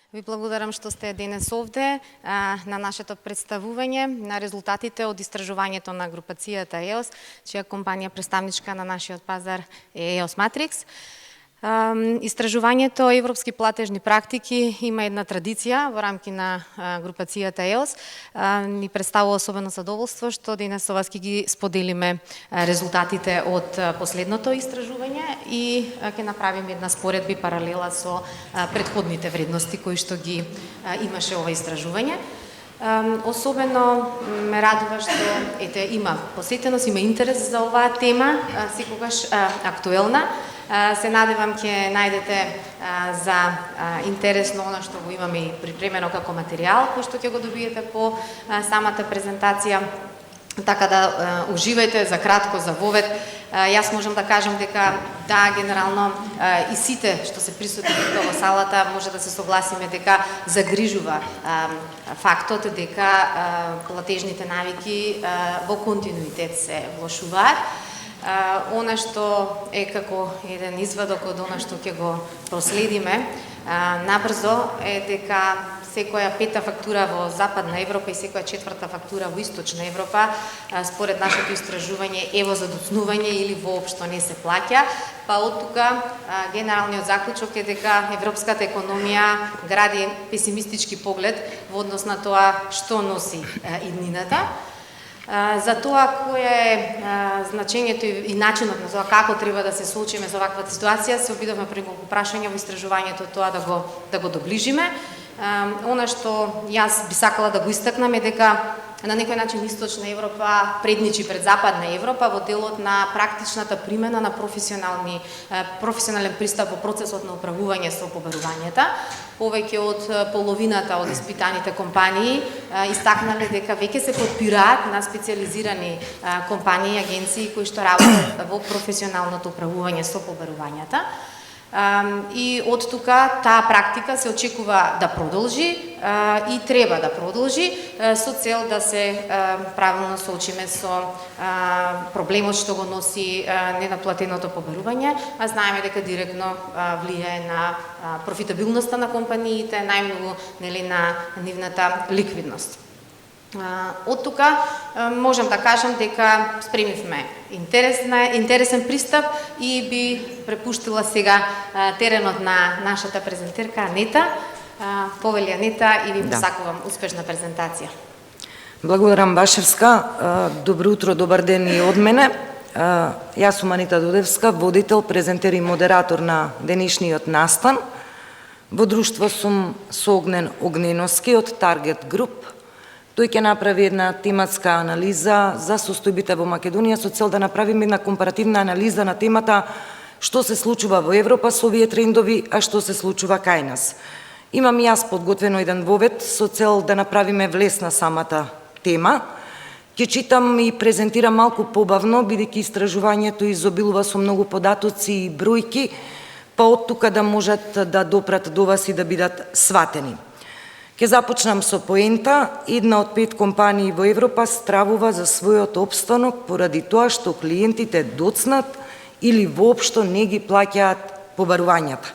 Ви благодарам што сте денес овде на нашето представување на резултатите од истражувањето на групацијата EOS, чија компанија представничка на нашиот пазар е EOS Matrix. Истражувањето европски платежни практики има една традиција во рамки на групацијата EOS. Ни представува особено задоволство што денес со вас ќе ги споделиме резултатите од последното истражување и ќе направиме една споредба и паралела со претходните вредности кои што ги имаше ова истражување. Особено ме радува што има посетеност, има интерес за оваа тема, секогаш актуелна. Се надевам ќе најдете за интересно она што го имаме и припремено како материјал, кој што ќе го добиете по самата презентација. Така да уживајте за кратко, за вовед. Јас можам да кажам дека да, генерално и сите што се присутни во салата може да се согласиме дека загрижува фактот дека платежните навики во континуитет се влошуваат. Она што е како еден извадок од она што ќе го проследиме набрзо е дека секоја пета фактура во Западна Европа и секоја четврта фактура во Источна Европа, според нашето истражување, е во задоцнување или воопшто не се плаќа. Па од тука генералниот заклучок е дека европската економија гради песимистички поглед во однос на тоа што носи иднината. За тоа кое е значењето и начинот на тоа како треба да се соочиме со ваква ситуација, се обидовме при неколку прашања во истражувањето тоа да го доближиме. Она што јас би сакала да го истакнам е дека на некој начин Источна Европа предничи пред Западна Европа во делот на практичната примена на професионален пристап во процесот на управување со побарувањата. Повеќе од половината од испитаните компании истакнале дека веќе се подпираат на специализирани компании и агенции кои што работат во професионалното управување со побарувањата. И од тука таа практика се очекува да продолжи и треба да продолжи со цел да се правилно соочиме со проблемот што го носи ненаплатеното побарување, а знаеме дека директно влијае на профитабилноста на компаниите, најмногу на нивната ликвидност. Од тука можам да кажам дека спремивме интересен пристап и би препуштила сега теренот на нашата презентерка Анета. Повели Анета и ви посакувам успешна презентација. Благодарам Башевска. Добро утро, добар ден и од мене. Јас сум Анета Додевска, водител, презентер и модератор на денешниот настан. Во друштво сум со Огнен Огненовски од Target Group. Тој ќе направи една тематска анализа за состојбите во Македонија со цел да направиме една компаративна анализа на темата што се случува во Европа со овие трендови, а што се случува кај нас. Имам јас подготвено еден вовед со цел да направиме влез на самата тема. Ќе читам и презентирам малку побавно, бидејќи истражувањето изобилува со многу податоци и бројки, па од тука да можат да допрат до вас и да бидат сватени. Ке започнам со поента. Една од 5 компании во Европа стравува за својот опстанок поради тоа што клиентите доцнат или воопшто не ги плаќаат побарувањата.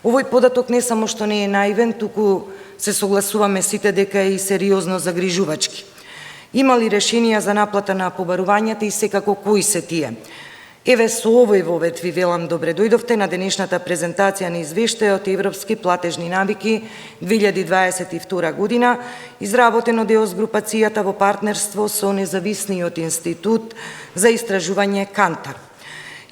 Овој податок не само што не е наивен, туку се согласуваме сите дека е и сериозно загрижувачки. Има ли решенија за наплата на побарувањата и секако кои се тие? Еве со овој вовед ви велам добре дојдовте на денешната презентација на извештајот Европски платежни навики 2022 година, изработен од EOS групацијата во партнерство со независниот институт за истражување Кантар.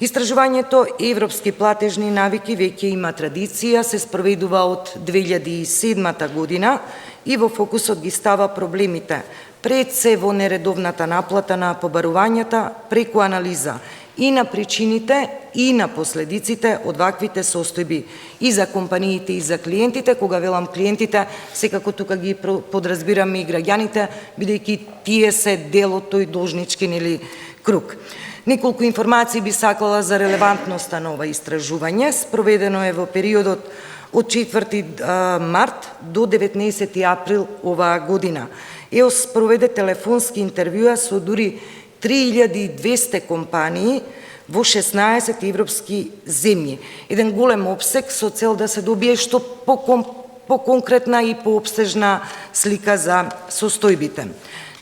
Истражувањето Европски платежни навики веќе има традиција, се спроведува од 2007 година и во фокусот ги става проблемите пред се во нередовната наплата на побарувањата преку анализа и на причините и на последиците од ваквите состојби и за компаниите и за клиентите. Кога велам клиентите, секако тука ги подразбираме и граѓаните, бидејќи тие се дел од тој должнички круг. Неколку информации би сакала за релевантноста на ова истражување. Спроведено е во периодот од 4 март до 19 април оваа година. EOS проведе телефонски интервјуа со дури 3200 компании во 16 европски земји. Еден голем опсек со цел да се добие што по-конкретна и пообсежна слика за состојбите.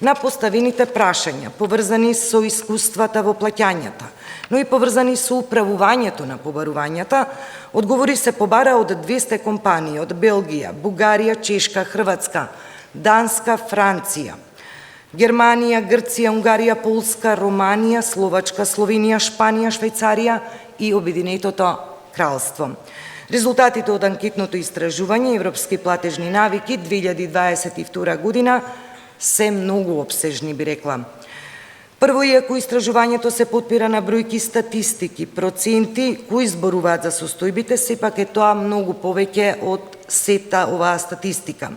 На поставените прашања, поврзани со искуствата во плаќањата, но и поврзани со управувањето на побарувањата, одговори се побара од 200 компании од Белгија, Бугарија, Чешка, Хрватска, Данска, Франција, Германија, Грција, Унгарија, Полска, Романија, Словачка, Словенија, Шпанија, Швајцарија и Обединетото кралство. Резултатите од анкетното истражување Европски платежни навики 2022 година се многу обсежни, би рекла. Прво, иако истражувањето се потпира на бројки статистики, проценти кои зборуваат за состојбите, сепак е тоа многу повеќе од сета оваа статистика.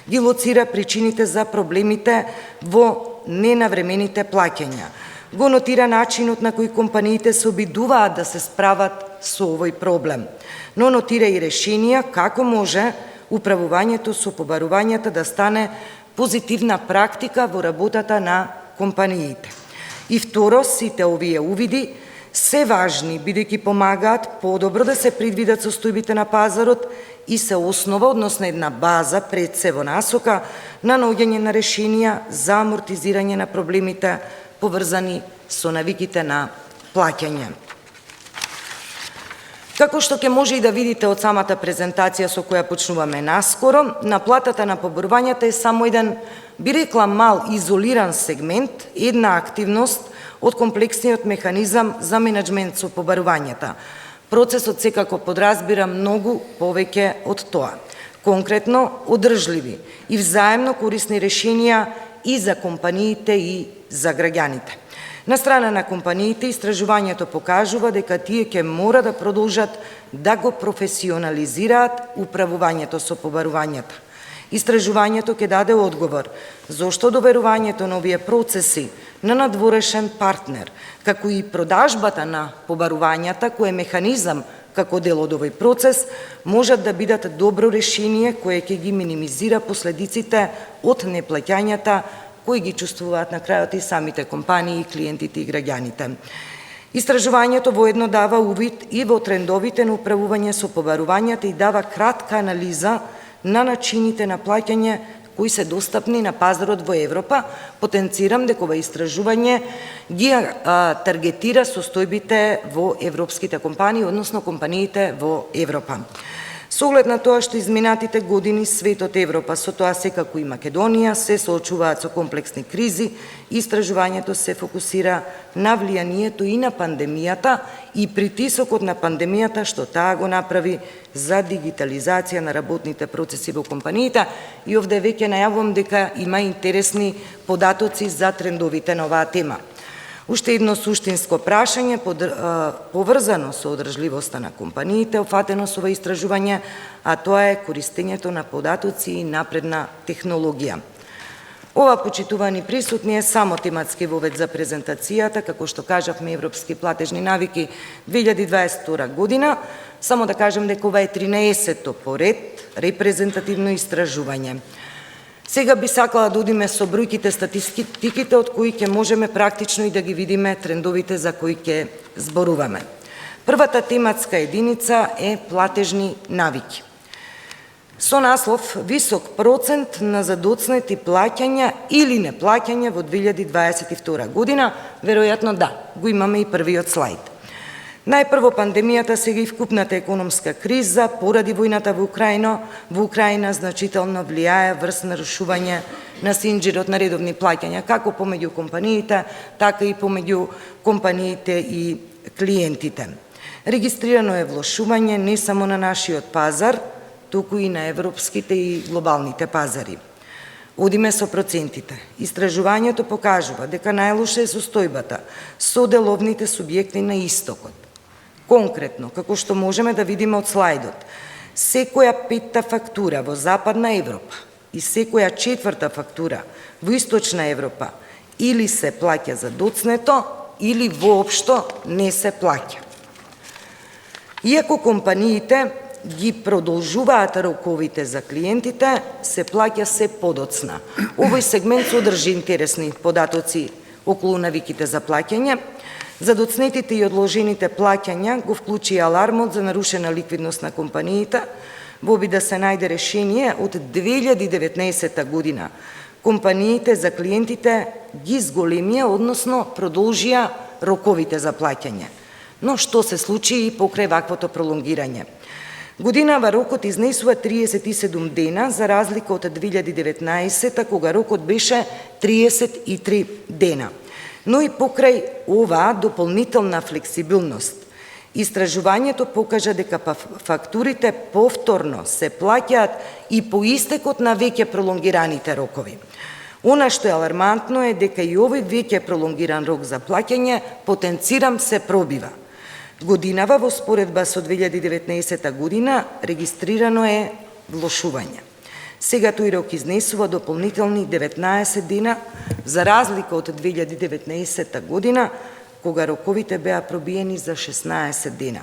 Ги лоцира причините за проблемите во ненавремените плаќања. Го нотира начинот на кој компаниите се обидуваат да се справат со овој проблем, но нотира и решенија како може управувањето со побарувањата да стане позитивна практика во работата на компаниите. И второ, сите овие увиди се важни, бидејќи помагаат подобро да се предвидат состојбите на пазарот и се основа, односно една база пред се во насока на наоѓање на решенија за амортизирање на проблемите поврзани со навиките на плаќање. Како што ќе може и да видите од самата презентација со која почнуваме наскоро, наплатата на побарувањата е само еден, би рекла, мал изолиран сегмент, една активност од комплексниот механизам за менеджмент со побарувањата. Процесот секако подразбира многу повеќе од тоа. Конкретно, одржливи и взаемно корисни решенија и за компаниите и за граѓаните. На страна на компаниите, истражувањето покажува дека тие ќе мора да продолжат да го професионализираат управувањето со побарувањата. Истражувањето ќе даде одговор зошто доверувањето на овие процеси на надворешен партнер, како и продажбата на побарувањата, кој е механизам како дел од овој процес, можат да бидат добро решение кое ќе ги минимизира последиците од неплаќањата кои ги чувствуваат на крајот и самите компании, клиентите и граѓаните. Истражувањето воедно дава увид и во трендовите на управување со побарувањата и дава кратка анализа на начините на плаќање кои се достапни на пазарот во Европа. Потенцирам дека ова истражување ги таргетира состојбите во европските компании, односно компаниите во Европа. Со оглед на тоа што изминатите години светот Европа, со тоа секако и Македонија, се соочуваат со комплексни кризи, истражувањето се фокусира на влијанието и на пандемијата и притисокот на пандемијата што таа го направи за дигитализација на работните процеси во компаниите. И овде веќе најавувам дека има интересни податоци за трендовите на оваа тема. Уште едно суштинско прашање поврзано со одржливоста на компаниите, офатено со ова истражување, а тоа е користењето на податоци и напредна технологија. Ова, почитувани присутни, е само тематски вовед за презентацијата, како што кажавме, Европски платежни навики 2022 година. Само да кажем дека ова е 13-то поред репрезентативно истражување. Сега би сакала да одиме со бројките статистиките од кои ќе можеме практично и да ги видиме трендовите за кои ќе зборуваме. Првата тематска единица е платежни навики. Со наслов висок процент на задоцнети плаќања или неплаќања во 2022 година, веројатно да, го имаме и првиот слайд. Најпрво пандемијата, сега и вкупната економска криза поради војната во Украина значително влијае врз нарушување на синџирот на редовни плаќања, како помеѓу компаниите, така и помеѓу компаниите и клиентите. Регистрирано е влошување не само на нашиот пазар, туку и на европските и глобалните пазари. Одиме со процентите. Истражувањето покажува дека најлоша е состојбата со деловните субјекти на истокот. Конкретно, како што можеме да видиме од слайдот, секоја петта фактура во Западна Европа и секоја четврта фактура во Источна Европа или се плаќа задоцнето, или воопшто не се плаќа. Иако компаниите ги продолжуваат роковите за клиентите, се плаќа се подоцна. Овој сегмент содржи интересни податоци околу навиките за плаќање. Задоцнетите и одложените плаќања го вклучи алармот за нарушена ликвидност на компаниите, во обид да се најде решение од 2019 година. Компаниите за клиентите ги зголемија, односно продолжија роковите за плаќање. Но што се случи и покрај ваквото пролонгирање? Годинава рокот изнесува 37 дена, за разлика од 2019 кога рокот беше 33 дена. Но и покрај оваа дополнителна флексибилност, истражувањето покажа дека фактурите повторно се плаќаат и по истекот на веќе пролонгираните рокови. Она што е алармантно е дека и овој веќе пролонгиран рок за плаќање, потенцирам, се пробива. Годинава во споредба со 2019 година регистрирано е влошување. Сега тој рок изнесува дополнителни 19 дена, за разлика од 2019 година, кога роковите беа пробиени за 16 дена.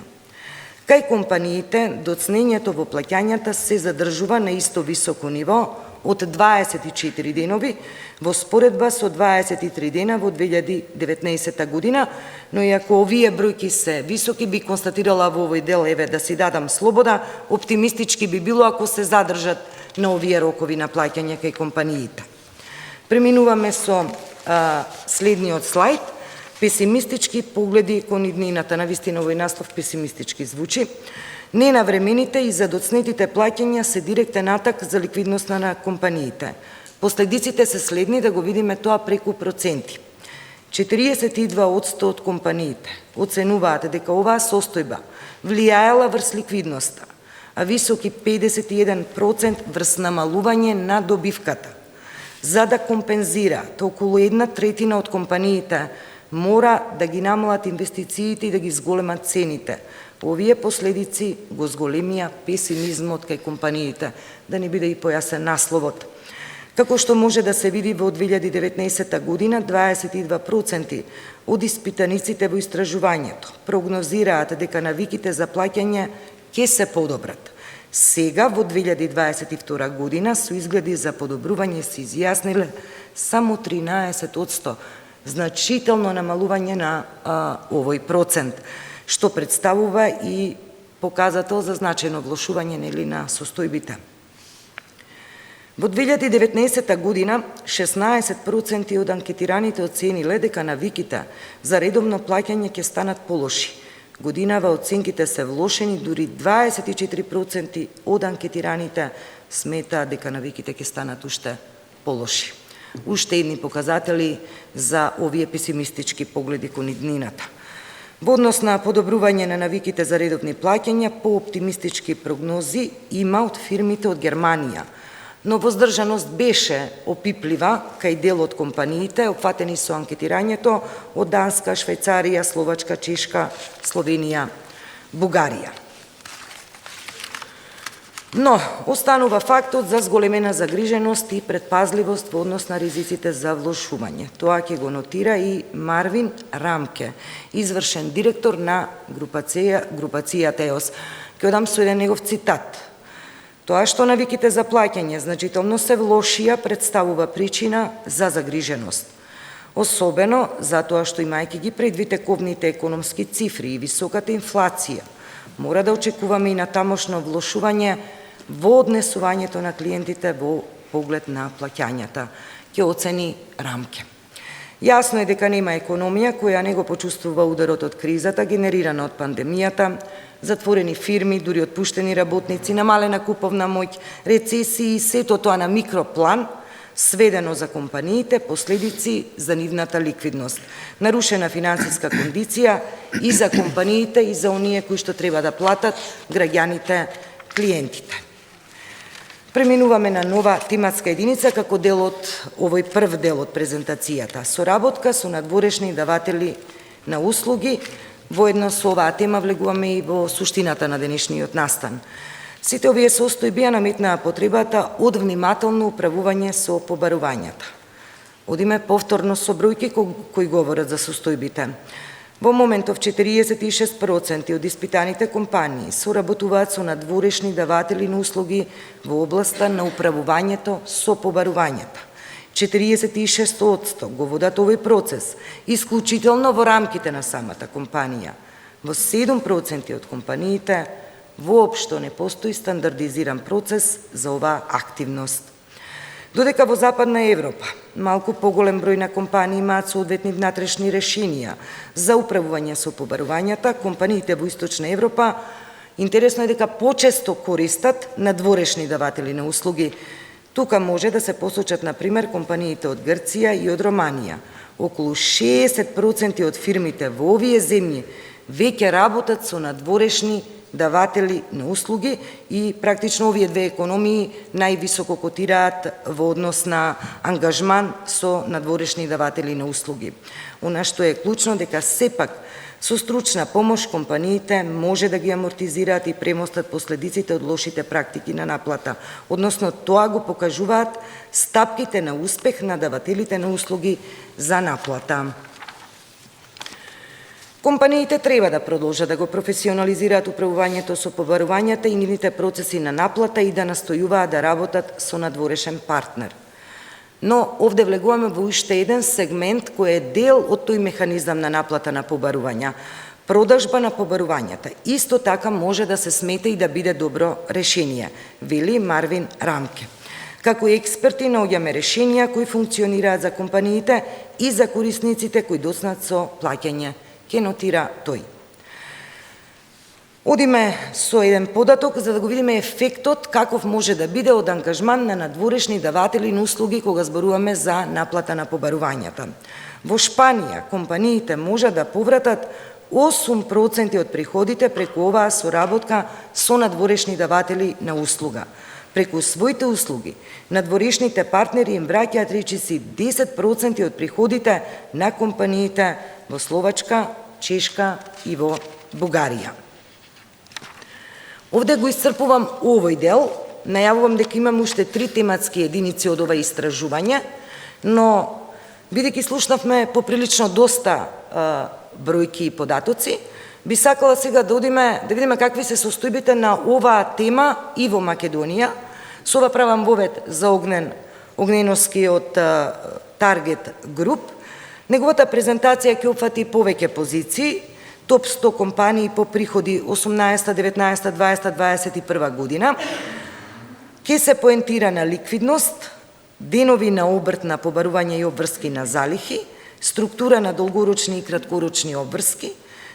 Кај компаниите, доцнењето во плаќањата се задржува на исто високо ниво од 24 денови, во споредба со 23 дена во 2019 година, но и ако овие бројки се високи, би констатирала во овој дел, еве да си дадам слобода, оптимистички би било ако се задржат на овие рокови на плаќање кај компаниите. Преминуваме со следниот слайд. Песимистички погледи кон иднината. Навистина овој наслов песимистички звучи. Ненавремените и задоцнетите плаќања се директен атак за ликвидноста на компаниите. Последиците се следни, да го видиме тоа преку проценти. 42% од компаниите оценуваат дека оваа состојба влијаела врз ликвидноста, а високи 51% врз намалување на добивката. За да компензираат, околу 1/3 од компаниите мора да ги намалат инвестициите и да ги зголемат цените. Овие последици го зголемија песимизмот кај компаниите, да не биде и појасен насловот. Како што може да се види во 2019 година, 22% од испитаниците во истражувањето прогнозираат дека навиките за плаќање ќе се подобрат. Сега, во 2022 година, со изгледи за подобрување се изјасниле само 13%, значително намалување на овој процент, што представува и показател за значајно влошување на состојбите. Во 2019 година 16% од анкетираните оцениле дека навиките за редовно плаќање ќе станат полоши. Годинава оценките се влошени, дури 24% од анкетираните сметаат дека навиките ќе станат уште полоши. Уште едни показатели за овие песимистички погледи кон иднината. Во однос на подобрување на навиките за редовни плаќања, по-оптимистички прогнози има од фирмите од Германија, но воздржаност беше опиплива кај дел од компаниите, опфатени со анкетирањето од Данска, Швајцарија, Словачка, Чешка, Словенија, Бугарија. Но, останува фактот за зголемена загриженост и предпазливост во однос на ризиците за влошување. Тоа ќе го нотира и Марвин Рамке, извршен директор на групацијата ЕОС. Ќе дам со еден негов цитат. Тоа што навиките за плаќање значително се влошија представува причина за загриженост. Особено затоа што имајќи ги предвид тековните економски цифри и високата инфлација, мора да очекуваме и натамошно влошување во однесувањето на клиентите во поглед на плаќањата, ќе оцени Рамке. Јасно е дека нема економија која не го почувствува ударот од кризата генерирана од пандемијата, затворени фирми, дури отпуштени работници, намалена куповна моќ, рецесии и сето тоа на микроплан, сведено за компаниите, последици за нивната ликвидност, нарушена финансиска кондиција и за компаниите и за оние кои што треба да платат граѓаните, клиентите. Преминуваме на нова тематска единица како дел од овој прв дел од презентацијата. Соработка со надворешни даватели на услуги. Воедно со оваа тема влегуваме и во суштината на денешниот настан. Сите овие состојби ја наметнаа потребата од внимателно управување со побарувањата. Одиме повторно со бројки кои говорат за состојбите. Во моментов 46% од испитаните компании соработуваат со надворешни даватели на услуги во областа на управувањето со побарувањата. 46% го водат овој процес исклучително во рамките на самата компанија. Во 7% од компаниите воопшто не постои стандардизиран процес за оваа активност. Додека во Западна Европа малку поголем број на компании имаат соодветни внатрешни решенија за управување со побарувањата, компаниите во Источна Европа интересно е дека почесто користат надворешни даватели на услуги. Тука може да се посочат, например, компаниите од Грција и од Романија. Околу 60% од фирмите во овие земји веќе работат со надворешни даватели на услуги и практично овие две економии највисоко котираат во однос на ангажман со надворешни даватели на услуги. Она што е клучно дека сепак со стручна помош компаниите може да ги амортизираат и премостат последиците од лошите практики на наплата, односно тоа го покажуваат стапките на успех на давателите на услуги за наплата. Компаниите треба да продолжат да го професионализираат управувањето со побарувањата и нивните процеси на наплата и да настојуваат да работат со надворешен партнер. Но овде влегуваме во уште еден сегмент кој е дел од тој механизам на наплата на побарувања. Продажба на побарувањата исто така може да се смета и да биде добро решение, вели Марвин Рамке. Како експерти наоѓаме решенија кои функционираат за компаниите и за корисниците кои доцнат со плаќање, ке нотира тој. Одиме со еден податок за да го видиме ефектот каков може да биде од ангажман на надворешни даватели на услуги кога зборуваме за наплата на побарувањата. Во Шпанија компаниите може да повратат 8% од приходите преку оваа соработка со надворешни даватели на услуга. Преку своите услуги, надворешните партнери им враќаат речиси 10% од приходите на компаниите во Словачка, Чешка и во Бугарија. Овде го исцрпувам овој дел, најавувам дека имам уште 3 тематски единици од ова истражување, но бидејќи слушнавме поприлично доста бројки и податоци, би сакала сега да видиме какви се состојбите на оваа тема и во Македонија. Со ова правам вовед за Огнен Огненовски од Target Group. Неговата презентација ќе опфати повеќе позиции, топ 100 компании по приходи 18, 19, 20, 21 година. Ке се поентира на ликвидност, денови на обрт на побарување и обврски на залихи, структура на долгорочни и краткорочни обврски,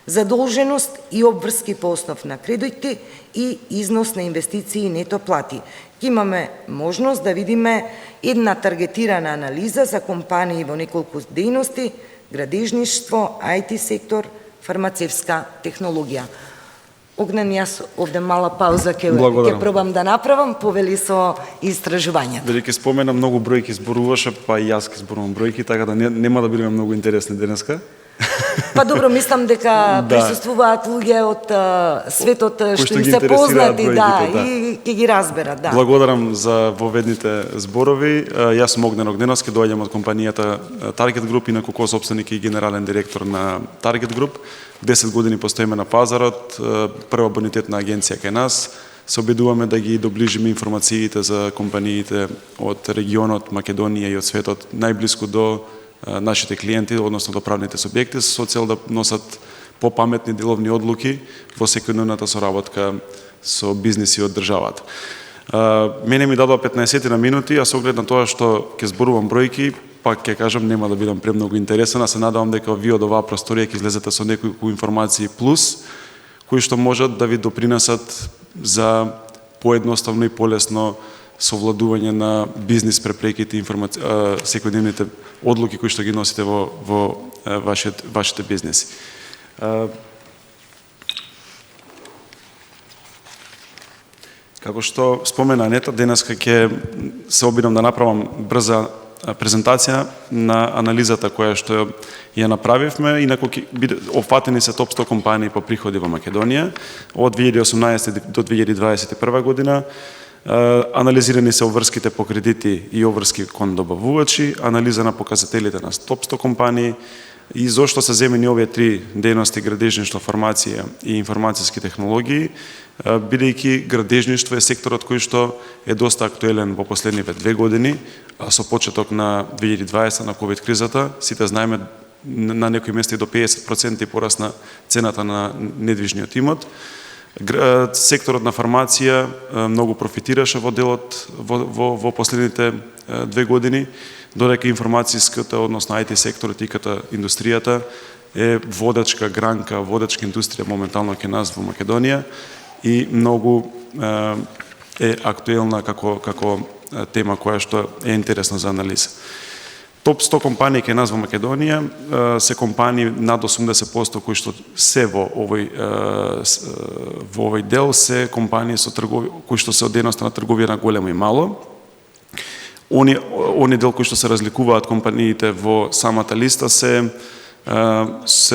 задолженост и обврски по основ на кредити и износ на инвестиции и нето плати. Имаме можност да видиме една таргетирана анализа за компании во неколку дејности: градежништво, IT сектор, фармацевска технологија. Огнен, јас овде мала пауза ќе пробам да направам, повели со истражувањето. Бидејќи спомена многу бројки зборуваше, па и јас ќе зборувам бројки, така да нема да бидеме многу интересни денеска. Па добро, мислам дека присуствуваат луѓе од светот што им се познати, и ќе ги разберат, да. Благодарам за воведните зборови. Јас сум Огнен Огненовски, доаѓам од компанијата Target Group, инаку ко-сопственик и генерален директор на Target Group. 10 години постоиме на пазарот, прва бонитетна агенција кај нас. Се обидуваме да ги доближиме информациите за компаниите од регионот Македонија и од светот најблиску до нашите клиенти, односно до правните субјекти, со цел да носат попаметни деловни одлуки во секојдневната соработка со бизниси од државата. Мене ми дадоа 15 на минути, а со оглед на тоа што ќе зборувам бројки, пак ќе кажам, нема да бидам премногу интересен, а се надавам дека вие од оваа просторија ќе излезете со неколку информации плюс, кои што можат да ви допринесат за поедноставно и полесно совладување на бизнис препреките, секојдневните одлуки кои што ги носите во вашите бизнеси. Како што спомена Анета, денеска ќе се обидам да направам брза презентација на анализата која што ја направивме, инаку опфатени се топ 100 компании по приходи во Македонија од 2018 до 2021 година. Анализирани се обврските по кредити и обврски кон добавувачи, анализа на показателите на топ 100 компании и зошто се земени овие 3 дејности: градежништво, фармација и информацијски технологии, бидејќи градежништво е секторот кој што е доста актуелен во последниве 2 години, а со почеток на 2020 на ковид кризата, сите знаеме, на некои места и до 50% порасна цената на недвижниот имот. Секторот на фармација многу профитираше во делот во последните 2 години, додека информацијската, односно IT секторот и индустријата е водачка гранка, водачка индустрија моментално кај нас во Македонија и многу е актуелна како тема која што е интересна за анализа. Топ 100 компании кај нас во Македонија се компании над 80% кои што се во овој дел се компании со кои што се од дејноста на трговија на големо и мало. Они дел кои што се разликуваат компаниите во самата листа се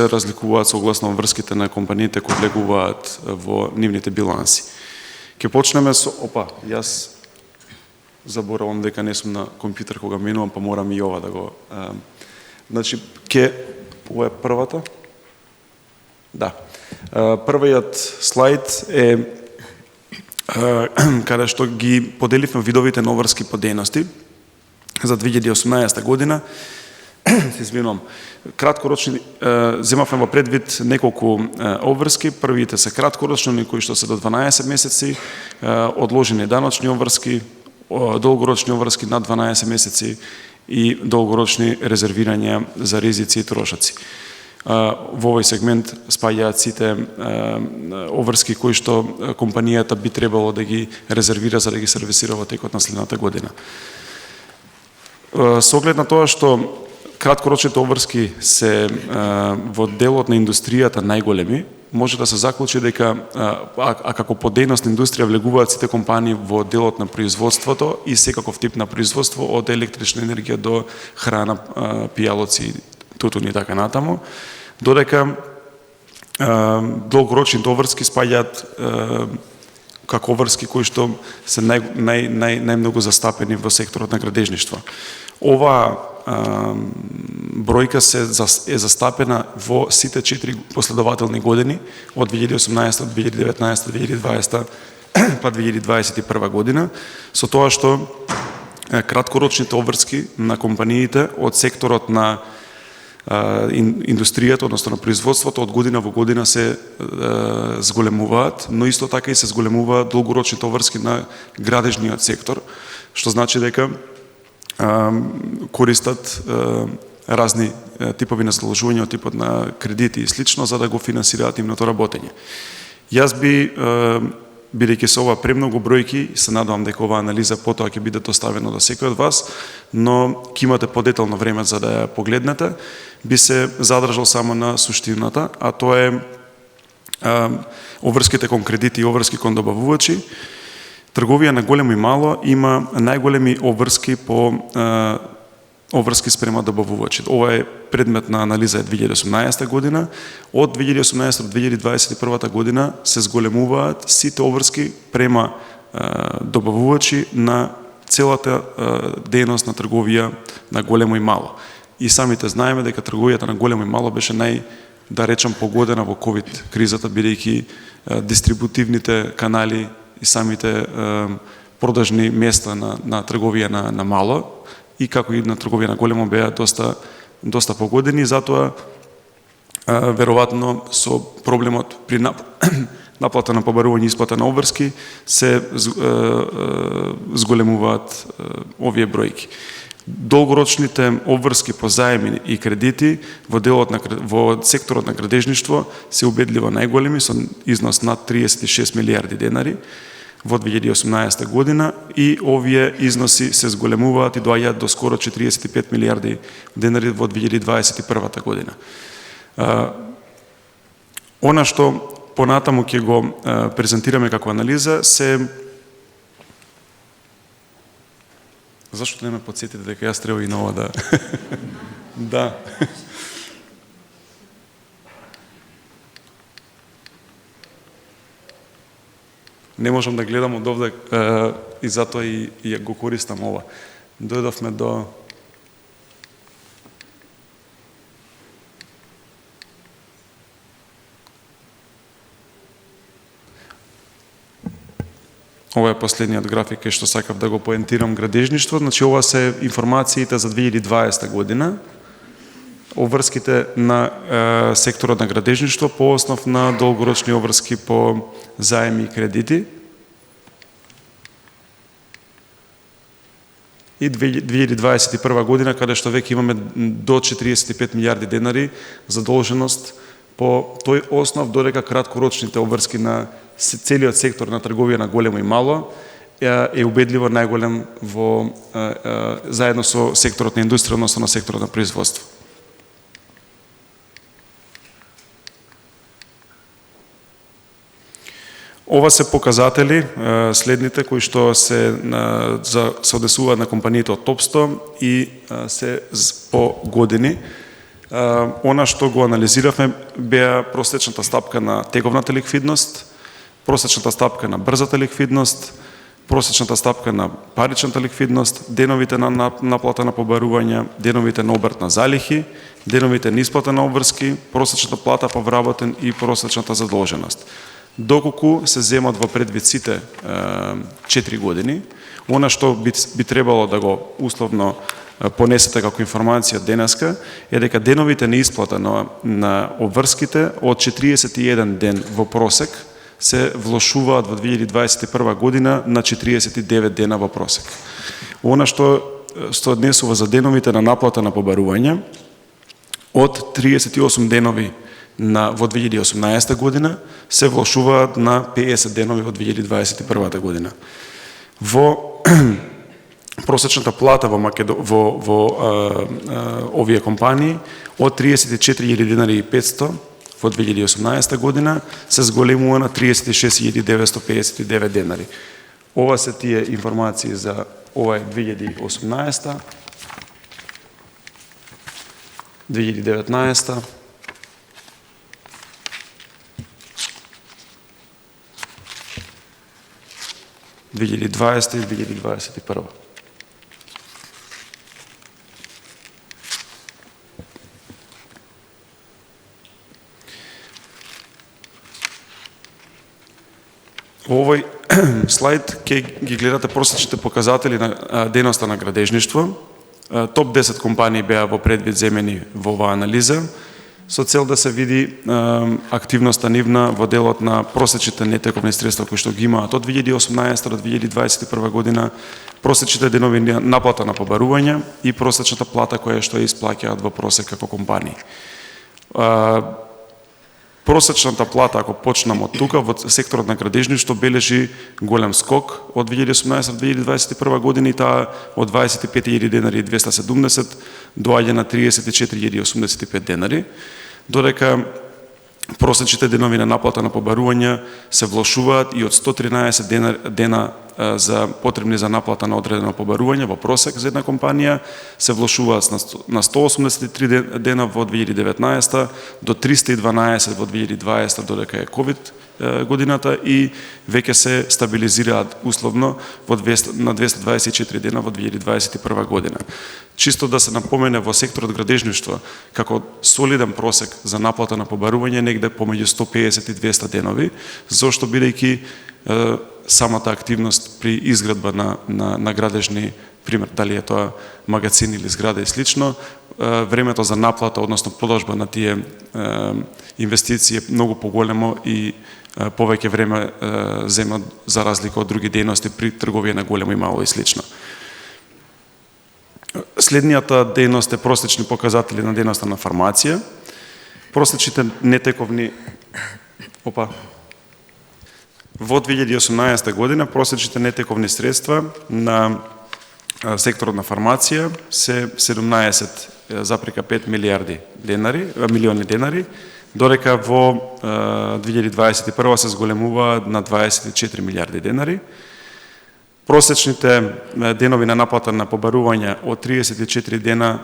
разликуваат согласно врските на компаниите кои влегуваат во нивните биланси. Ке почнеме со јас заборавам дека не сум на компјутер кога минувам, па морам и ова да го... Значи, ова е првата? Да. Првиот слайд е каде што ги поделивме видовите на обврски по дејности за 2018 година. Се извинувам. Краткорочни, земавме во предвид неколку обврски. Првите се краткорочни, кои што се до 12 месеци, одложени даночни обврски, долгорочни обврски над 12 месеци и долгорочни резервирања за ризици и трошоци. Во овој сегмент спаѓаат сите обврски кои што компанијата би требало да ги резервира за да ги сервисира во текот на следната година. Со оглед на тоа што краткорочните обврски се во делот на индустријата најголеми, може да се заклучи дека како по дејност на индустрија влегуваат сите компании во делот на производството и секаков тип на производство од електрична енергија до храна, пијалоци, тутун и така натаму, додека долгорочните обврски спаѓаат како обврски кои што се најмногу застапени во секторот на градежништво. Ова бројка е застапена во сите 4 последователни години од 2018, 2019, 2020 па 2021 година, со тоа што краткорочните обврски на компаниите од секторот на индустријата, односно на производството, од година во година се зголемуваат, но исто така и се зголемуваат долгорочните обврски на градежниот сектор, што значи дека користат разни типови на задолжувања од типот на кредити и слично за да го финансираат имното работење. Јас бидејќи се ова премногу бројки, се надевам дека оваа анализа потоа ќе биде доставена до секој од вас, но ќе имате подетално време за да ја погледнете. Би се задржал само на суштината, а тоа е обврските кон кредити и обврски кон добавувачи. Трговија на големо и мало има најголеми обврски по обврски спрема добавувачи. Ова е предмет на анализа 2018 година. Од 2018 до 2021 година се зголемуваат сите обврски према добавувачи на целата дејност на трговија на големо и мало. И самите знаеме дека трговијата на големо и мало беше да речам, погодена во ковид кризата, бидејќи дистрибутивните канали и самите продажни места на трговија на мало и како и на трговија на големо беа доста погодени, затоа веројатно со проблемот при наплата на побарување и исплата на обврски се зголемуваат овие бројки. Долгорочните обврски по заеми и кредити во секторот на градежништво се убедливо најголеми со износ над 36 милиарди денари во 2018 година и овие износи се зголемуваат и доаѓаат до скоро 45 милиарди денари во 2021 година. Она што понатаму ќе го презентираме како анализа се... Зашто не ме подсетите дека јас треба и на ова да... Да. Не можам да гледам од овде и затоа и го користам ова. Дојдовме до... Ова е последниот график што сакав да го поентирам градежништво. Значи, ова се информациите за 2020 година. обврските на секторот на градежништво по основ на долгорочни обврски по заеми и кредити. И 2021 година, каде што веќе имаме до 45 милиарди денари задолженост по тој основ, додека краткорочните обврски на целиот сектор на трговија на големо и мало е убедливо најголем во заедно со секторот на индустрија, односно на секторот на производство. Ова се показатели следните кои што се однесуваат на компаниите од топ 100 и се по години. Она што го анализиравме беа просечната стапка на теговната ликвидност, просечната стапка на брзата ликвидност, просечната стапка на паричната ликвидност, деновите на наплата на побарувања, деновите на обрт на залихи, деновите на исплата на обврски, просечната плата по вработен и просечната задолженост. Доколку се земат во предвид сите 4 години, она што би требало да го условно понесете како информација денеска е дека деновите на исплата на обврските од 41 ден во просек се влошуваат во 2021 година на 49 дена во просек. Она што однесува за деновите на наплата на побарување од 38 денови во 2018 година се влошуваат на 50 денови во 2021 година. Во просечната плата во овие компании од 34.000 денари и 500 во 2018 година се зголемува на 36.959 денари. Ова се тие информации за ова 2018, 2019, 2020 и 2021. Во овој слайд ќе ги гледате просечните показатели на дејноста на градежништво. Топ 10 компании беа во предвид земени во оваа анализа, со цел да се види активноста нивна во делот на просечните нетековни средства кои што ги имаат од 2018 до 2021 година, просечните денови наплата на побарување и просечната плата која што ја исплаќаат во просек како компании. Просечната плата, ако почнам од тука, во секторот на градежништво бележи голем скок од 2018 до 2021 година и таа од 25.000 денари и 270 доаѓа на 34.085 денари, додека просечните денови на наплата на побарување се влошуваат и од 113 дена за потребни за наплата на одредено побарување во просек за една компанија се влошуваат на 183 дена во 2019 до 312 во 2020 додека е ковид годината и веќе се стабилизираат условно на 224 дена во 2021 година. Чисто да се напомене во секторот градежништво како солиден просек за наплата на побарување негде помеѓу 150 и 200 денови, зошто бидејќи самата активност при изградба на градежни, пример, дали е тоа магазин или зграда и слично, времето за наплата, односно продолжба на тие инвестиции е многу поголемо и повеќе време зема за разлика од други дејности при трговија на големо и мало и слично. Следнијата дејност е просечни показатели на дејноста на фармација. Просечните нетековни во 2018 година просечните нетековни средства на секторот на фармација се 17,5 милиони денари, додека во 2021 се зголемува на 24 милиарди денари. Просечните денови на наплата на побарување од 34 дена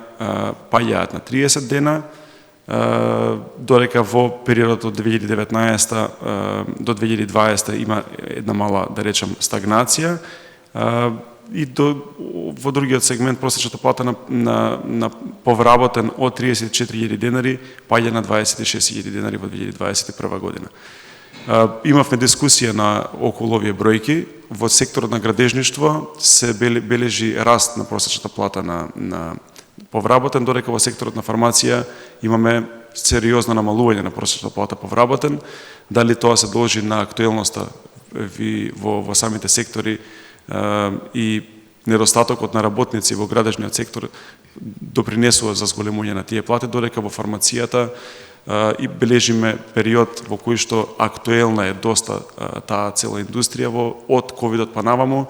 паѓаат на 30 дена, додека во периодот од 2019 до 2020 има една мала, да речем, стагнација и во другиот сегмент просечната плата на повработен од 34.000 денари паѓа на 26.000 денари во 2021 година. Имавме дискусија на околу овие бројки. Во секторот на градежништво се бележи раст на просечната плата на повработен, додека во секторот на фармација имаме сериозно намалување на просечната плата повработен. Дали тоа се должи на актуелноста во самите сектори и недостатокот на работници во градежниот сектор допринесува за зголемување на тие плати, додека во фармацијата и бележиме период во кој што актуелна е доста таа цела индустрија од ковидот па наваму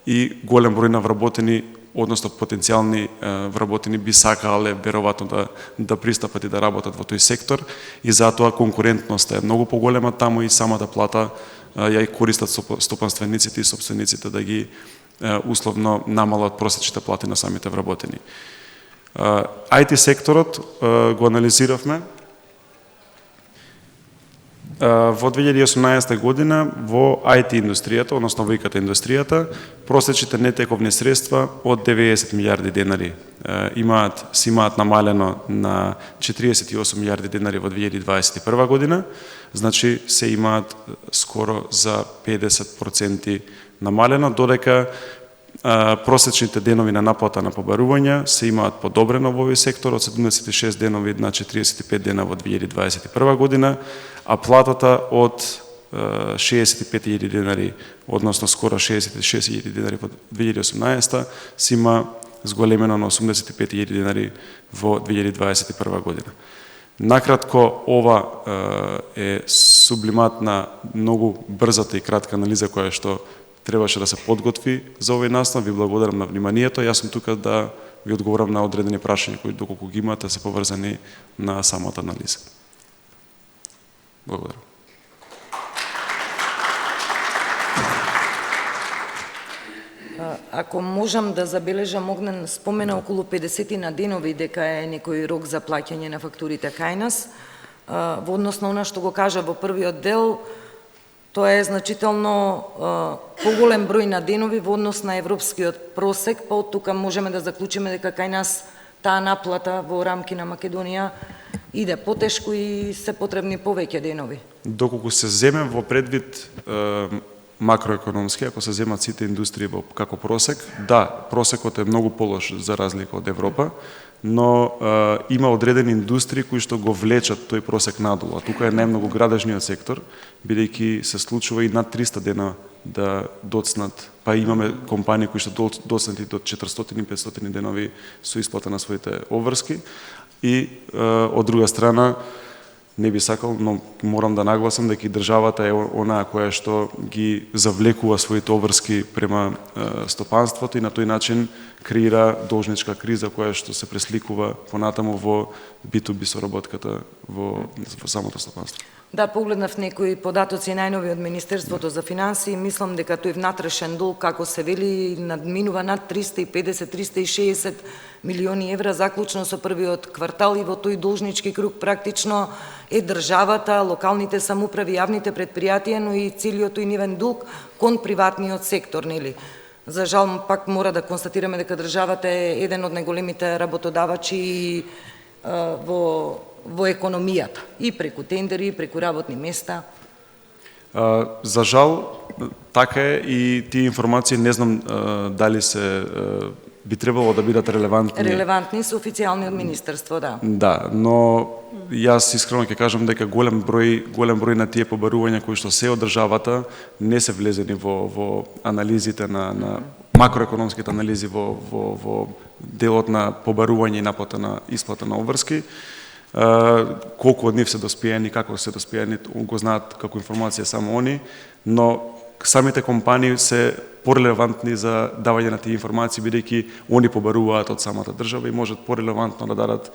и голем број на вработени, односно потенцијални вработени би сакале веројатно да пристапат и да работат во тој сектор и затоа конкурентноста е многу поголема таму и самата плата ја и користат стопанствениците и сопствениците да ги условно намалат просечните плати на самите вработени. IT секторот го анализиравме. Во 2018 година во IT индустријата, односно во ИКТ индустријата, просечните нетековни средства од 90 милиарди денари се имаат намалено на 48 милиарди денари во 2021 година, значи се имаат скоро за 50% намалено, додека просечните денови на наплата на побарувања се имаат подобрено во овој сектор од 76 денови на 45 дена во 2021 година, а платата од 65.000 денари, односно скоро 66.000 денари во 2018 се има зголемено на 85.000 денари во 2021 година. Накратко, ова е сублимат на многу брзата и кратка анализа која што требаше да се подготви за овој настан. Ви благодарам на вниманието. Јас сум тука да ви одговорам на одредени прашања кои доколку ги имате се поврзани на самата анализа. Благодарам. Ако можам да забележам, Огнен спомена околу 50 на денови дека е некој рок за плаќање на фактурите кај нас. Во однос на она што го кажа во првиот дел, тоа е значително поголем број на денови во однос на европскиот просек, па од тука можеме да заклучиме дека кај нас таа наплата во рамки на Македонија иде потешко и се потребни повеќе денови. Доколку се земе во предвид макроекономски, ако се земат сите индустрии како просек, да, просекот е многу полош за разлика од Европа, но има одредени индустрии кои што го влечат тој просек надолу. А тука е најмногу градежниот сектор, бидејќи се случува и над 300 дена да доцнат, па имаме компании кои што доцнати до 400 и 500 денови со исплата на своите обврски и од друга страна не би сакал, но морам да нагласам дека и државата е онаа која што ги завлекува своите обврски према стопанството и на тој начин креира должничка криза која што се пресликува понатаму во B2B соработката во самото стопанство. Да, погледнав некои податоци најнови од Министерството за финансии, мислам дека тој внатрешен долг, како се вели, надминува над 350-360 милиони евра заклучно со првиот квартал и во тој должнички круг практично е државата, локалните самоуправи, јавните предпријатија, но и целиот тој нивен долг кон приватниот сектор, нели? За жал, пак мора да констатираме дека државата е еден од најголемите работодавачи во економијата, и преку тендери, и преку работни места. За жал, така е и тие информации не знам дали се би требало да бидат релевантни. Релевантни со официјални од министерство, да. Да, но јас искрено ќе кажам дека голем број на тие побарувања кои што се од државата не се влезени во анализите на макроекономските анализи во делот на побарување и наплата на исплата на обврски. Колку од нив се доспиени, како се доспиени, го знаат како информација само они, но самите компании се порелевантни за давање на тие информации, бидејќи они побаруваат од самата држава и можат порелевантно да дадат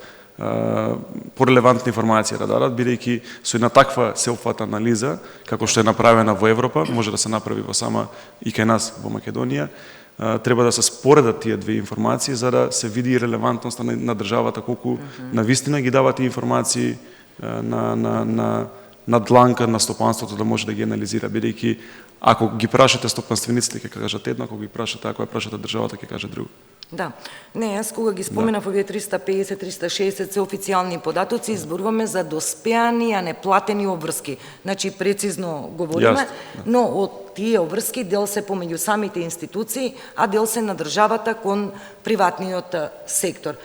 порелевантна информација да дадат, бидејќи со една таква сеопфатна анализа, како што е направена во Европа, може да се направи во сама и кај нас во Македонија, треба да се споредат тие две информации за да се види релевантноста на државата, колку навистина ги дава тие информации на дланка на стопанството да може да ги анализира, бидејќи ако ги прашате стопанствениците ќе кажат едно, ако ги прашате, ако ја прашате државата ќе каже друго. Да. Не, јас кога ги споменав овие 350-360 се официјални податоци, изборуваме за доспеани, а не платени обврски. Значи, прецизно говориме, но од тие обврски дел се помеѓу самите институции, а дел се на државата кон приватниот сектор.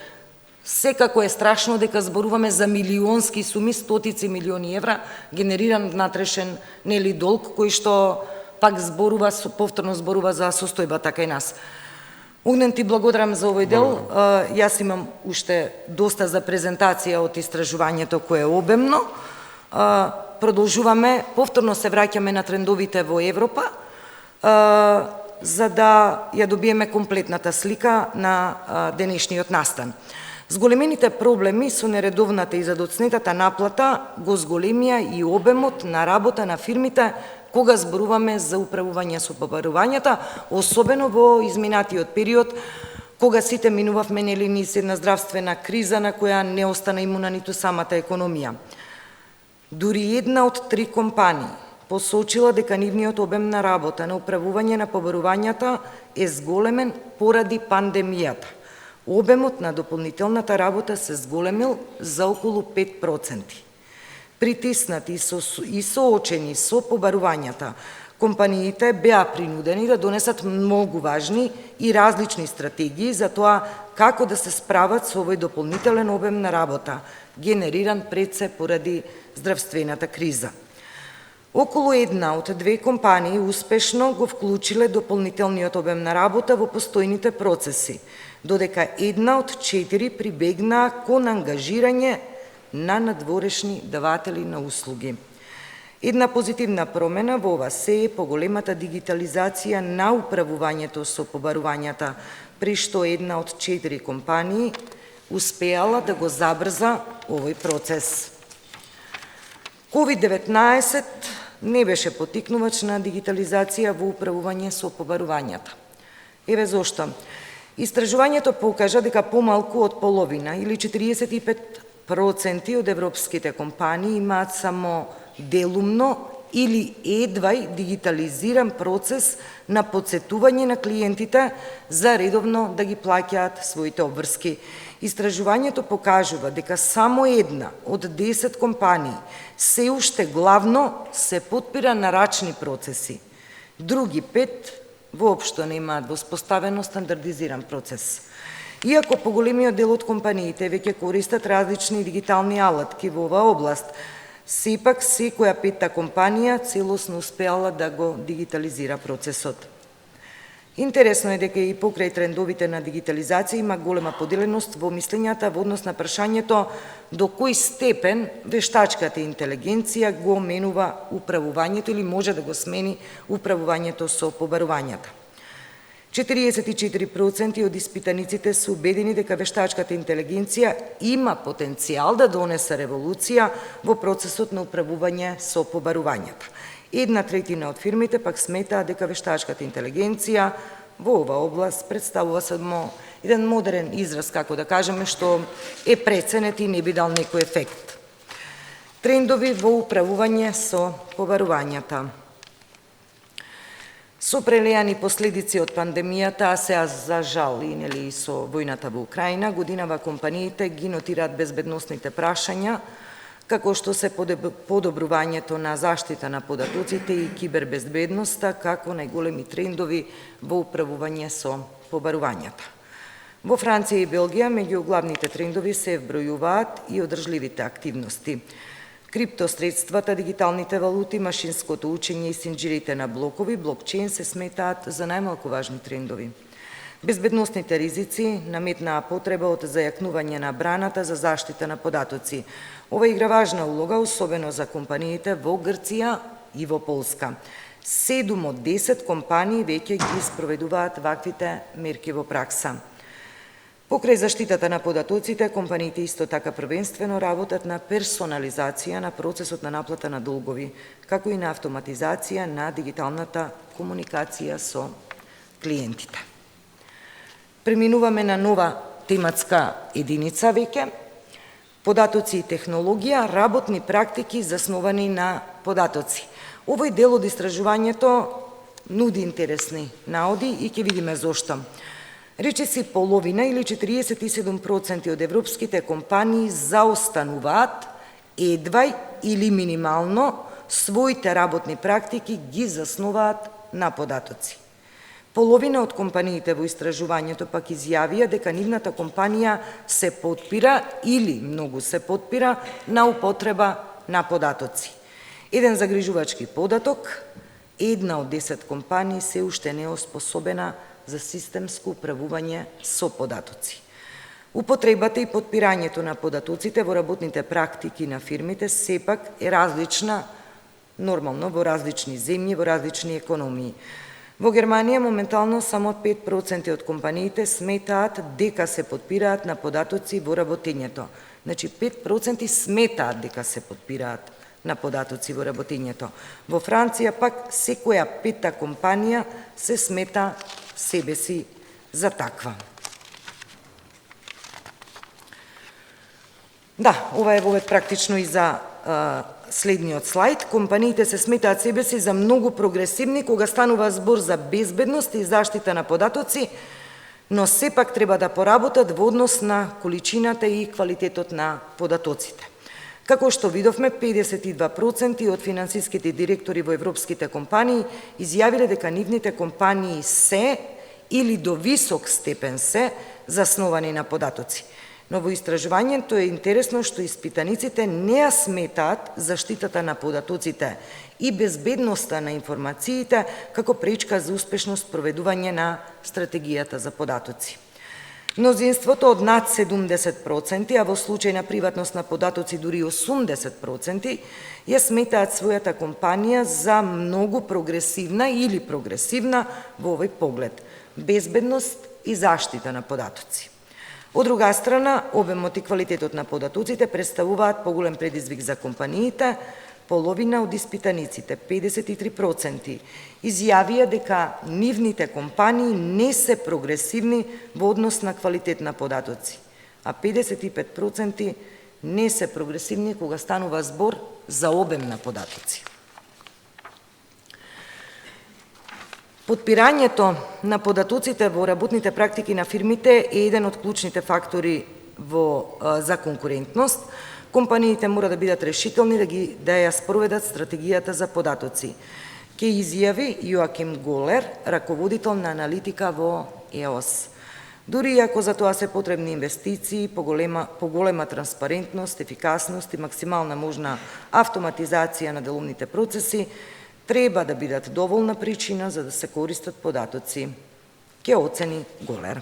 Секако е страшно дека зборуваме за милионски суми, стотици милиони евра, генериран внатрешен нели долг, кој што пак зборува, повторно зборува за состојбата кај нас. Огнен, ти благодарам за овој дел. Јас имам уште доста за презентација од истражувањето кое е обемно. Продолжуваме, повторно се враќаме на трендовите во Европа, за да ја добиеме комплетната слика на денешниот настан. Зголемените проблеми со нередовната и задоцнетата наплата го зголемија и обемот на работа на фирмите кога зборуваме за управување со побарувањата, особено во изминатиот период, кога сите минувавме нели низ една здравствена криза на која не остана имуна ниту самата економија. Дури една од 3 компании посочила дека нивниот обем на работа на управување на побарувањата е зголемен поради пандемијата. Обемот на дополнителната работа се зголемил за околу 5%. Притиснати и соочени со побарувањата, компаниите беа принудени да донесат многу важни и различни стратегии за тоа како да се справат со овој дополнителен обем на работа, генериран пред се поради здравствената криза. Околу една од 2 компании успешно го вклучиле дополнителниот обем на работа во постојните процеси, додека една од 4 прибегнаа кон ангажирање на надворешни даватели на услуги. Една позитивна промена во ова се е поголемата дигитализација на управувањето со побарувањата, при што една од 4 компании успеала да го забрза овој процес. COVID-19 не беше поттикнувач на дигитализација во управување со побарувањата. Еве зошто. Истражувањето покажа дека помалку од половина или 45% од европските компании имаат само делумно или едвај дигитализиран процес на потсетување на клиентите за редовно да ги плаќаат своите обврски. Истражувањето покажува дека само една од 10 компании се уште главно се потпира на рачни процеси. Други 5 воопшто немаат воспоставено стандардизиран процес. Иако поголемиот дел од компаниите веќе користат различни дигитални алатки во оваа област, сепак секоја 5-та компанија целосно успеала да го дигитализира процесот. Интересно е дека и покрај трендовите на дигитализација има голема поделеност во мислењата во однос на прашањето до кој степен вештачката интелигенција го менува управувањето или може да го смени управувањето со побарувањата. 44% од испитаниците се убедени дека вештачката интелигенција има потенцијал да донесе револуција во процесот на управување со побарувањата. 1/3 од фирмите пак сметаат дека вештачката интелигенција во оваа област представува само еден модерен израз, како да кажеме, што е преценет и не би дал некој ефект. Трендови во управување со побарувањата. Со прелеани последици од пандемијата, а сега за жал и нели со војната во Украина, годинава компаниите ги нотираат безбедносните прашања, како што се подобрувањето на заштита на податоците и кибербезбедноста како најголеми трендови во управување со побарувањата. Во Франција и Белгија меѓу главните трендови се вбројуваат и одржливите активности. Криптосредствата, дигиталните валути, машинското учење и синџирите на блокови, блокчейн се сметаат за најмалку важни трендови. Безбедносните ризици наметнаа потреба од зајакнување на браната за заштита на податоци. Ова игра важна улога, особено за компаниите во Грција и во Полска. 7 од 10 компании веќе ги спроведуваат ваквите мерки во пракса. Покрај заштитата на податоците, компаниите исто така првенствено работат на персонализација на процесот на наплата на долгови, како и на автоматизација на дигиталната комуникација со клиентите. Преминуваме на нова тематска единица веќе. Податоци и технологија, работни практики засновани на податоци. Овој дел од истражувањето нуди интересни наоди и ќе видиме зошто. Речиси половина или 47% од европските компании заостануваат едвај или минимално своите работни практики ги засноваат на податоци. Половина од компаниите во истражувањето пак изјавија дека нивната компанија се потпира или многу се потпира на употреба на податоци. Еден загрижувачки податок, 1 од 10 компании се уште не е оспособена за системско управување со податоци. Употребата и потпирањето на податоците во работните практики на фирмите сепак е различна, нормално во различни земји, во различни економии. Во Германија моментално само 5% од компаниите сметаат дека се потпираат на податоци во работењето. Значи 5% сметаат дека се потпираат на податоци во работењето. Во Франција пак секоја пета компанија се смета себе си за таква. Да, ова е вовед практично и за следниот слайд. Компаниите се сметаат себе си за многу прогресивни кога станува збор за безбедност и заштита на податоци, но сепак треба да поработат во однос на количината и квалитетот на податоците. Како што видовме, 52% од финансиските директори во европските компании изјавиле дека нивните компании се или до висок степен се засновани на податоци. Но во истражувањето е интересно што испитаниците не ја сметаат заштитата на податоците и безбедноста на информациите како пречка за успешно спроведување на стратегијата за податоци. Мнозинството од над 70%, а во случај на приватност на податоци дури 80%, ја сметаат својата компанија за многу прогресивна или прогресивна во овој поглед – безбедност и заштита на податоци. Од друга страна, обемот и квалитетот на податоците представуваат поголем предизвик за компаниите. Половина од испитаниците, 53%, изјавија дека нивните компании не се прогресивни во однос на квалитет на податоци, а 55% не се прогресивни кога станува збор за обем на податоци. Потпирањето на податоците во работните практики на фирмите е еден од клучните фактори за конкурентност. Компаниите мора да бидат решителни да ја спроведат стратегијата за податоци. Ке изјави Јоаким Голер, раководител на аналитика во ЕОС. Дури ако за тоа се потребни инвестиции, поголема транспарентност, ефикасност и максимална можна автоматизација на деловните процеси, треба да бидат доволна причина за да се користат податоци, ке оцени Голер.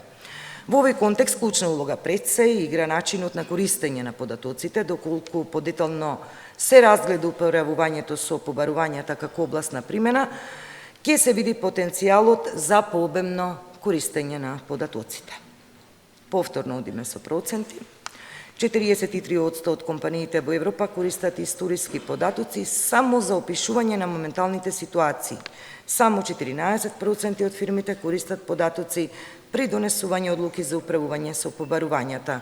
Во овој контекст клучна улога пред се игра начинот на користење на податоците, доколку подетално се разгледа управувањето со побарувањата како област на примена, ќе се види потенцијалот за пообемно користење на податоците. Повторно одиме со проценти. 43% од компаниите во Европа користат историски податоци само за опишување на моменталните ситуации. Само 14% од фирмите користат податоци при донесување одлуки за управување со побарувањата.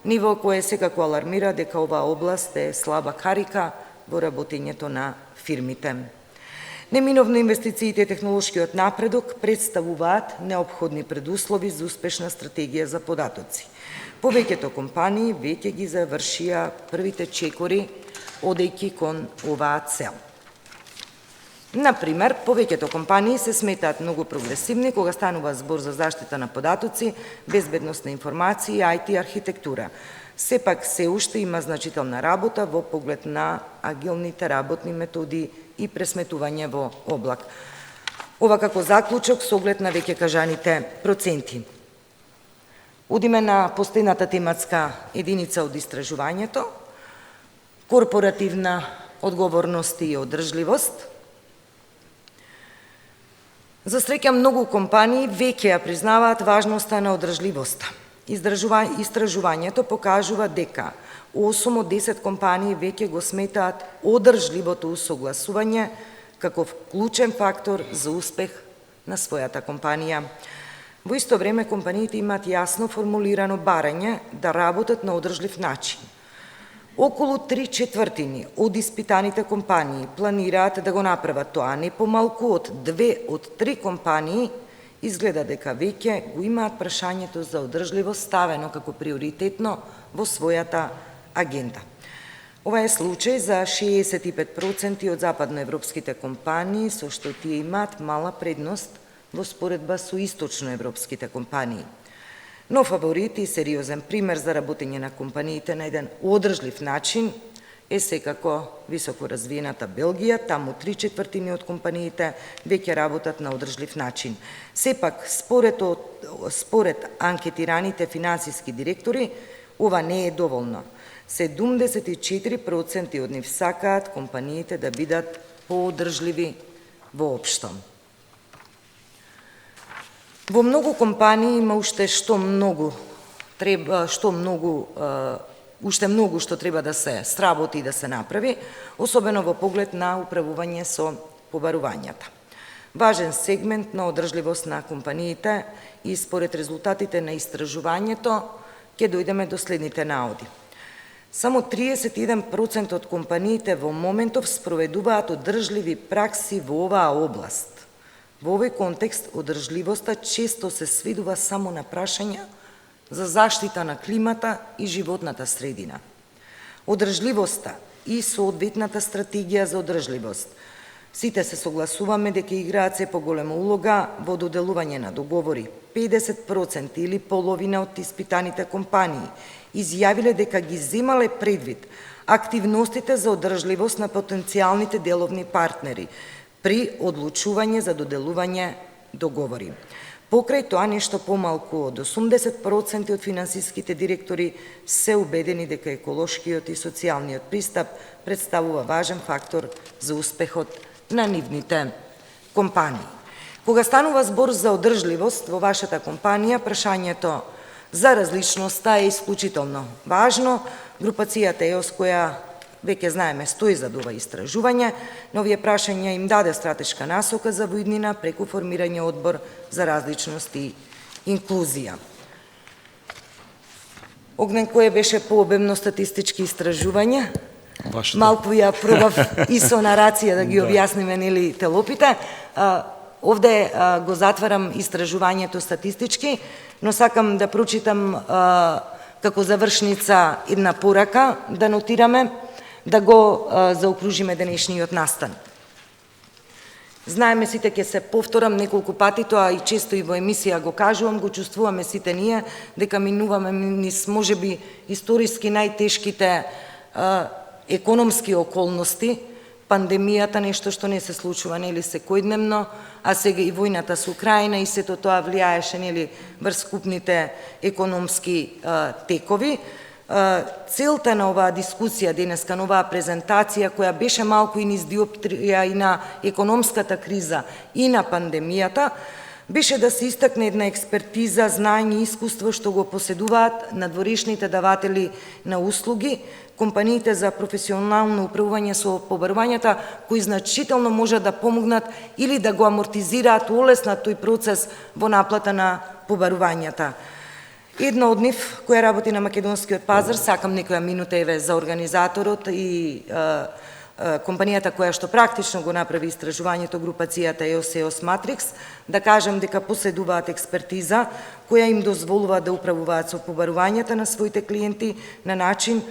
Ниво кое секако алармира дека оваа област е слаба карика во работењето на фирмите. Неминовно инвестициите и технолошкиот напредок представуваат неопходни предуслови за успешна стратегија за податоци. Повеќето компании веќе ги завршија првите чекори одејќи кон оваа цел. Например, повеќето компании се сметаат многу прогресивни кога станува збор за заштита на податоци, безбедност на информации и IT архитектура. Сепак се уште има значителна работа во поглед на агилните работни методи и пресметување во облак. Ова како заклучок со оглед на веќе кажаните проценти. Одиме на последната тематска единица од истражувањето – корпоративна одговорност и одржливост. За среќа, многу компании веќе ја признаваат важноста на одржливоста. Истражувањето покажува дека 8 од 10 компании веќе го сметаат одржливото усогласување како клучен фактор за успех на својата компанија. Во исто време, компаниите имаат јасно формулирано барање да работат на одржлив начин. Околу 3/4 од испитаните компании планираат да го направат тоа, не помалку од 2 од 3 компании изгледа дека веќе го имаат прашањето за одржливост ставено како приоритетно во својата агенда. Ова е случај за 65% од западноевропските компании, со што тие имаат мала предност во споредба со источноевропските компании. Но фаворит и сериозен пример за работење на компаниите на еден одржлив начин е секако високо развиената Белгија. Таму 3/4 од компаниите веќе работат на одржлив начин. Сепак, според анкетираните финансиски директори, ова не е доволно. 74% од нив сакаат компаниите да бидат поодржливи воопшто. Во многу компании има уште многу што треба да се сработи и да се направи, особено во поглед на управување со побарувањата. Важен сегмент на одржливост на компаниите и според резултатите на истражувањето ќе дојдеме до следните наоди. Само 31% од компаниите во моментов спроведуваат одржливи пракси во оваа област. Во овој контекст, одржливоста често се сведува само на прашања за заштита на климата и животната средина. Одржливоста и соодветната стратегија за одржливост. Сите се согласуваме дека играат се поголема улога во доделување на договори. 50% или половина од испитаните компании изјавиле дека ги земале предвид активностите за одржливост на потенцијалните деловни партнери при одлучување за доделување договори. Покрај тоа, нешто помалку од 80% од финансиските директори се убедени дека еколошкиот и социјалниот пристап представува важен фактор за успехот на нивните компании. Кога станува збор за одржливост во вашата компанија, прашањето за различноста е исклучително важно. Групацијата ЕОС, која веќе знаеме стои за ова истражување, но овие прашања им даде стратешка насока за во иднина преку формирање одбор за различност и инклузија. Огнен, кое беше пообемно статистички истражување? Малку ја пробав и со нарација да ги објасниме нели телопите. Овде го затварам истражувањето статистички, но сакам да прочитам како завршница една порака, да нотираме, да го заокружиме денешниот настан. Знаеме, сите ќе се повторам неколку пати, тоа и често и во емисија го кажувам, го чувствуваме сите ние, дека минуваме низ можеби историски најтешките економски околности, пандемијата, нешто што не се случува нели секојдневно, а сега и војната со Украина и сето тоа влијаеше нели врз скупните економски текови. Целта на оваа дискусија денеска, на оваа презентација, која беше малку и низ диоптрија и на економската криза и на пандемијата, беше да се истакне една експертиза, знаење и искуство што го поседуваат надворешните даватели на услуги, компаниите за професионално управување со побарувањата, кои значително можат да помогнат или да го амортизираат, олеснат тој процес во наплата на побарувањата. Една од нив, која работи на македонскиот пазар, сакам некоја минута еве за организаторот и компанијата која што практично го направи истражувањето, групацијата EOS Matrix, да кажам дека поседуваат експертиза која им дозволува да управуваат со побарувањата на своите клиенти на начин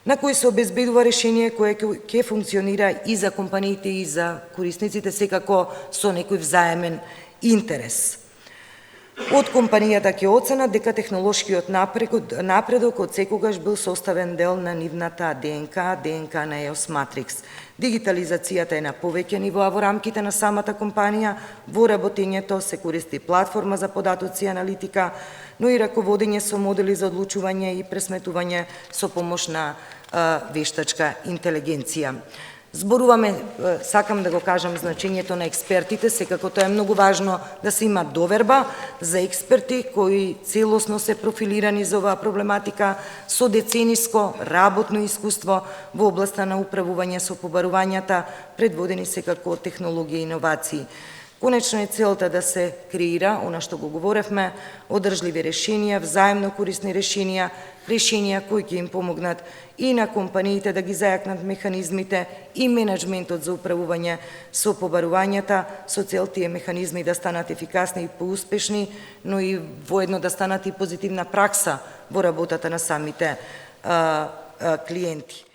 на кој се обезбедува решение кое ќе функционира и за компаниите и за корисниците, секако со некој взаемен интерес. Од компанијата ќе оценат дека технолошкиот напредок од секогаш бил составен дел на нивната ДНК на EOS Matrix. Дигитализацијата е на повеќе нивоа во рамките на самата компанија, во работењето се користи платформа за податоци и аналитика, но и раководење со модели за одлучување и пресметување со помош на вештачка интелигенција. Зборуваме, сакам да го кажам, значењето на експертите, секако тоа е многу важно да се има доверба за експерти кои целосно се профилирани за оваа проблематика со децениско работно искуство во областа на управување со побарувањата, предводени секако од технологија и иновации. Конечно е целта да се креира, она што го говоревме, одржливи решенија, взаемно корисни решенија кои ќе им помогнат и на компаниите да ги зајакнат механизмите и менеджментот за управување со побарувањата, со цел тие механизми да станат ефикасни и поуспешни, но и воедно да станат и позитивна пракса во работата на самите клиенти.